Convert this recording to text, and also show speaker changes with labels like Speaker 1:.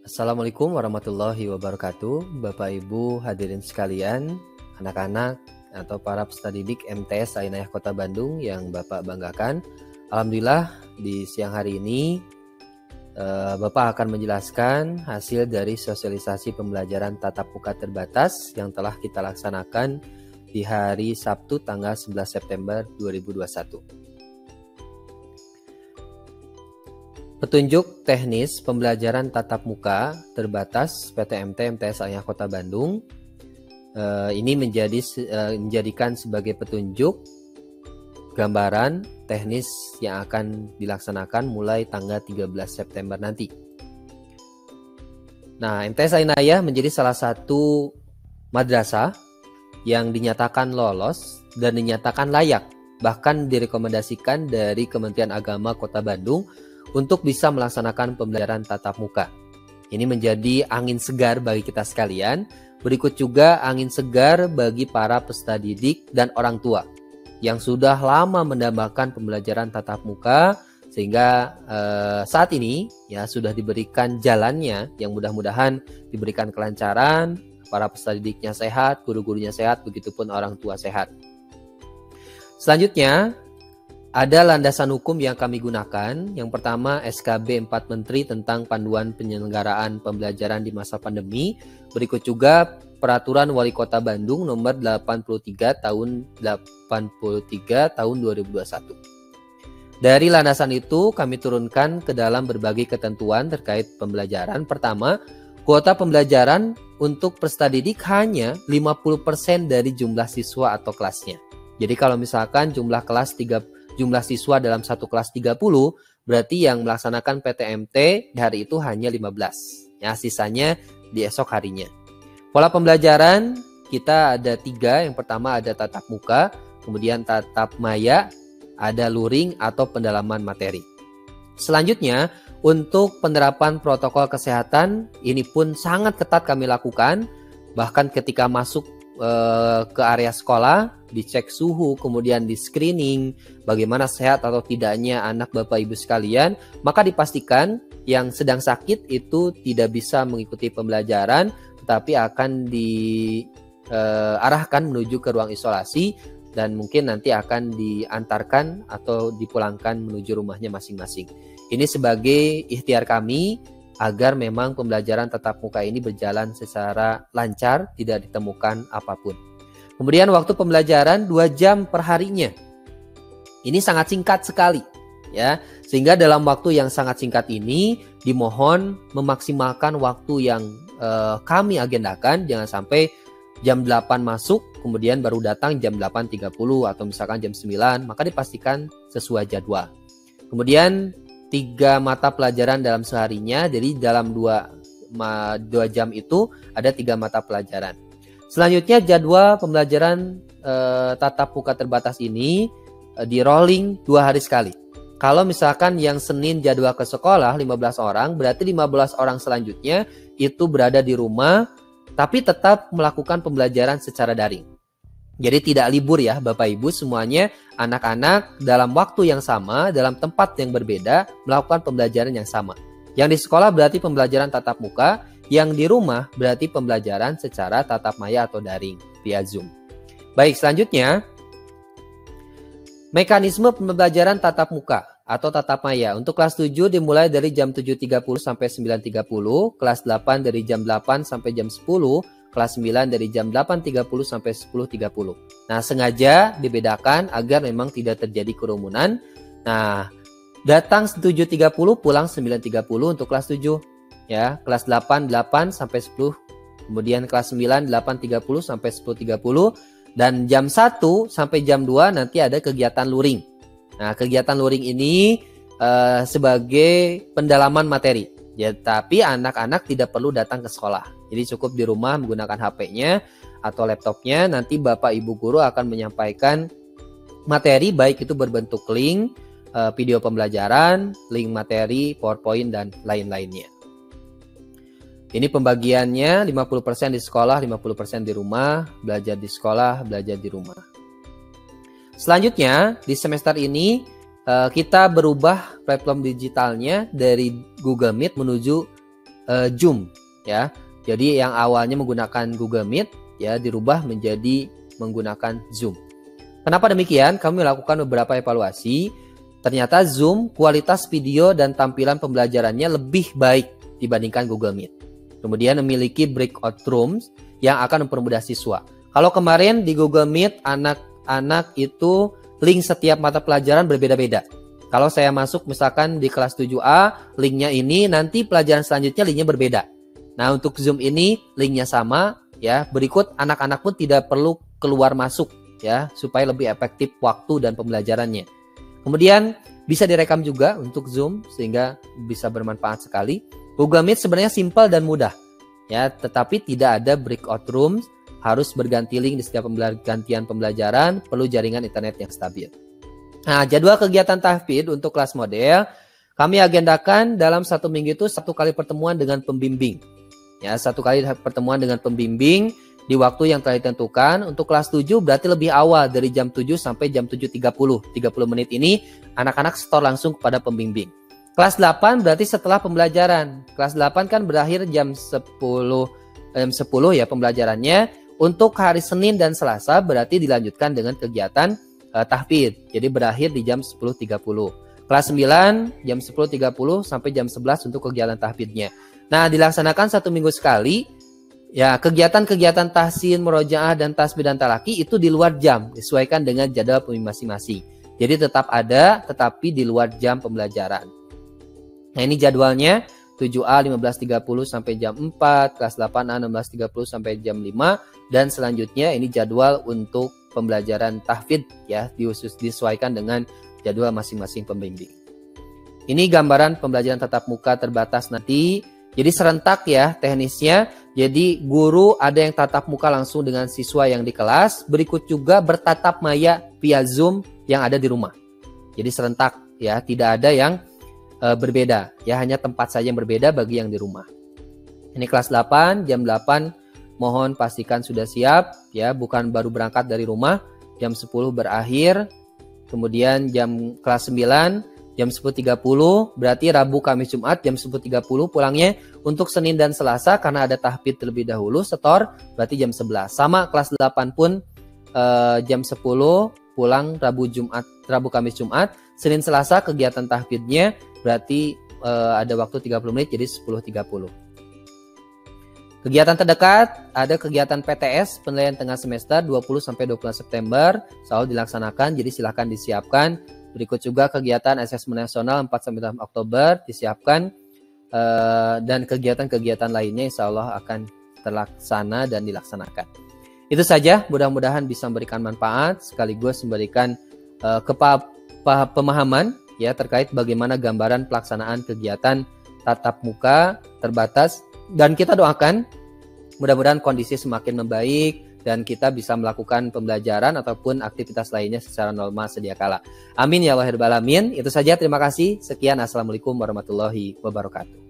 Speaker 1: Assalamualaikum warahmatullahi wabarakatuh, Bapak Ibu hadirin sekalian, anak-anak atau para peserta didik MTS Ainayah Kota Bandung yang Bapak banggakan. Alhamdulillah di siang hari ini Bapak akan menjelaskan hasil dari sosialisasi pembelajaran tatap muka terbatas yang telah kita laksanakan di hari Sabtu tanggal 11 September 2021. Petunjuk teknis pembelajaran tatap muka terbatas PTMT MTS Ainayah Kota Bandung ini menjadikan sebagai petunjuk gambaran teknis yang akan dilaksanakan mulai tanggal 13 September nanti. Nah, MTS Ainayah menjadi salah satu madrasah yang dinyatakan lolos dan dinyatakan layak, bahkan direkomendasikan dari Kementerian Agama Kota Bandung untuk bisa melaksanakan pembelajaran tatap muka. Ini menjadi angin segar bagi kita sekalian. Berikut juga angin segar bagi para peserta didik dan orang tua yang sudah lama mendambakan pembelajaran tatap muka, sehingga saat ini ya sudah diberikan jalannya, yang mudah-mudahan diberikan kelancaran, para peserta didiknya sehat, guru-gurunya sehat, begitupun orang tua sehat. Selanjutnya, ada landasan hukum yang kami gunakan. Yang pertama, SKB 4 Menteri tentang panduan penyelenggaraan pembelajaran di masa pandemi. Berikut juga Peraturan Wali Kota Bandung nomor 83 tahun 2021. Dari landasan itu kami turunkan ke dalam berbagai ketentuan terkait pembelajaran. Pertama, kuota pembelajaran untuk peserta didik hanya 50% dari jumlah siswa atau kelasnya. Jadi kalau misalkan jumlah siswa dalam satu kelas 30, berarti yang melaksanakan PTMT di hari itu hanya 15. Ya, sisanya di esok harinya. Pola pembelajaran kita ada 3. Yang pertama ada tatap muka, kemudian tatap maya, ada luring atau pendalaman materi. Selanjutnya, untuk penerapan protokol kesehatan, ini pun sangat ketat kami lakukan. Bahkan ketika masuk ke area sekolah, dicek suhu, kemudian di screening bagaimana sehat atau tidaknya anak Bapak Ibu sekalian, maka dipastikan yang sedang sakit itu tidak bisa mengikuti pembelajaran, tetapi akan diarahkan menuju ke ruang isolasi dan mungkin nanti akan diantarkan atau dipulangkan menuju rumahnya masing-masing. Ini sebagai ikhtiar kami agar memang pembelajaran tatap muka ini berjalan secara lancar, tidak ditemukan apapun. Kemudian waktu pembelajaran 2 jam per harinya. Ini sangat singkat sekali, ya. Sehingga dalam waktu yang sangat singkat ini dimohon memaksimalkan waktu yang kami agendakan. Jangan sampai jam 8 masuk, kemudian baru datang jam 8.30 atau misalkan jam 9, maka dipastikan sesuai jadwal. Kemudian 3 mata pelajaran dalam seharinya, jadi dalam 2 jam itu ada 3 mata pelajaran. Selanjutnya jadwal pembelajaran tatap muka terbatas ini di rolling 2 hari sekali. Kalau misalkan yang Senin jadwal ke sekolah 15 orang, berarti 15 orang selanjutnya itu berada di rumah, tapi tetap melakukan pembelajaran secara daring. Jadi tidak libur ya Bapak Ibu, semuanya anak-anak dalam waktu yang sama, dalam tempat yang berbeda, melakukan pembelajaran yang sama. Yang di sekolah berarti pembelajaran tatap muka, yang di rumah berarti pembelajaran secara tatap maya atau daring via Zoom. Baik, selanjutnya mekanisme pembelajaran tatap muka atau tatap maya. Untuk kelas 7 dimulai dari jam 7.30 sampai 9.30, kelas 8 dari jam 8 sampai jam 10, kelas 9 dari jam 8.30 sampai 10.30. Nah, sengaja dibedakan agar memang tidak terjadi kerumunan. Nah, datang 7.30, pulang 9.30 untuk kelas 7. Ya, kelas 8 sampai 10. Kemudian kelas 9 8.30 sampai 10.30 dan jam 1 sampai jam 2 nanti ada kegiatan luring. Nah, kegiatan luring ini sebagai pendalaman materi. Ya, tapi anak-anak tidak perlu datang ke sekolah. Jadi cukup di rumah menggunakan HP-nya atau laptopnya. Nanti Bapak Ibu guru akan menyampaikan materi baik itu berbentuk link, video pembelajaran, link materi, PowerPoint, dan lain-lainnya. Ini pembagiannya 50% di sekolah, 50% di rumah, belajar di sekolah, belajar di rumah. Selanjutnya, di semester ini kita berubah platform digitalnya dari Google Meet menuju Zoom ya. Jadi yang awalnya menggunakan Google Meet ya dirubah menjadi menggunakan Zoom. Kenapa demikian? Kami melakukan beberapa evaluasi. Ternyata Zoom kualitas video dan tampilan pembelajarannya lebih baik dibandingkan Google Meet. Kemudian memiliki breakout rooms yang akan mempermudah siswa. Kalau kemarin di Google Meet anak-anak itu link setiap mata pelajaran berbeda-beda. Kalau saya masuk misalkan di kelas 7A, linknya ini, nanti pelajaran selanjutnya linknya berbeda. Nah untuk Zoom ini linknya sama ya. Berikut anak-anak pun tidak perlu keluar masuk ya supaya lebih efektif waktu dan pembelajarannya. Kemudian bisa direkam juga untuk Zoom sehingga bisa bermanfaat sekali. Google Meet sebenarnya simpel dan mudah ya, tetapi tidak ada breakout rooms, harus berganti link di setiap gantian pembelajaran, perlu jaringan internet yang stabil. Nah, jadwal kegiatan tahfidz untuk kelas model kami agendakan dalam 1 minggu itu 1 kali pertemuan dengan pembimbing. Ya, 1 kali pertemuan dengan pembimbing di waktu yang telah ditentukan. Untuk kelas 7 berarti lebih awal dari jam 7 sampai jam 7.30. 30 menit ini anak-anak store langsung kepada pembimbing. Kelas 8 berarti setelah pembelajaran. Kelas 8 kan berakhir jam 10 ya pembelajarannya. Untuk hari Senin dan Selasa berarti dilanjutkan dengan kegiatan tahfidz. Jadi berakhir di jam 10.30. Kelas 9 jam 10.30 sampai jam 11 untuk kegiatan tahfidznya. Nah, dilaksanakan 1 minggu sekali. Ya, kegiatan-kegiatan tahsin, murojaah, dan tasbih dan talaki itu di luar jam, disesuaikan dengan jadwal masing-masing. Jadi tetap ada, tetapi di luar jam pembelajaran. Nah, ini jadwalnya 7A 15.30 sampai jam 4, kelas 8A 16.30 sampai jam 5, dan selanjutnya ini jadwal untuk pembelajaran tahfidz ya, disesuaikan dengan jadwal masing-masing pembimbing. Ini gambaran pembelajaran tatap muka terbatas nanti. Jadi serentak ya teknisnya. Jadi guru ada yang tatap muka langsung dengan siswa yang di kelas. Berikut juga bertatap maya via Zoom yang ada di rumah. Jadi serentak ya, tidak ada yang berbeda. Ya, hanya tempat saja yang berbeda bagi yang di rumah. Ini kelas 8, jam 8 mohon pastikan sudah siap ya, bukan baru berangkat dari rumah. Jam 10 berakhir. Kemudian jam kelas 9 jam 10.30 berarti Rabu, Kamis, Jumat jam 10.30 pulangnya. Untuk Senin dan Selasa karena ada tahfidz terlebih dahulu setor berarti jam 11. Sama kelas 8 pun jam 10 pulang Rabu, Kamis, Jumat. Senin, Selasa kegiatan tahfidznya berarti ada waktu 30 menit jadi 10.30. Kegiatan terdekat ada kegiatan PTS penilaian tengah semester 20 sampai 20 September selalu dilaksanakan, jadi silakan disiapkan. Berikut juga kegiatan asesmen nasional 4-6 Oktober disiapkan, dan kegiatan-kegiatan lainnya insya Allah akan terlaksana dan dilaksanakan. Itu saja, mudah-mudahan bisa memberikan manfaat sekaligus memberikan pemahaman ya terkait bagaimana gambaran pelaksanaan kegiatan tatap muka terbatas, dan kita doakan mudah-mudahan kondisi semakin membaik dan kita bisa melakukan pembelajaran ataupun aktivitas lainnya secara normal sedia kala. Amin ya Allah ya Rabbal Alamin. Itu saja, terima kasih. Sekian, assalamualaikum warahmatullahi wabarakatuh.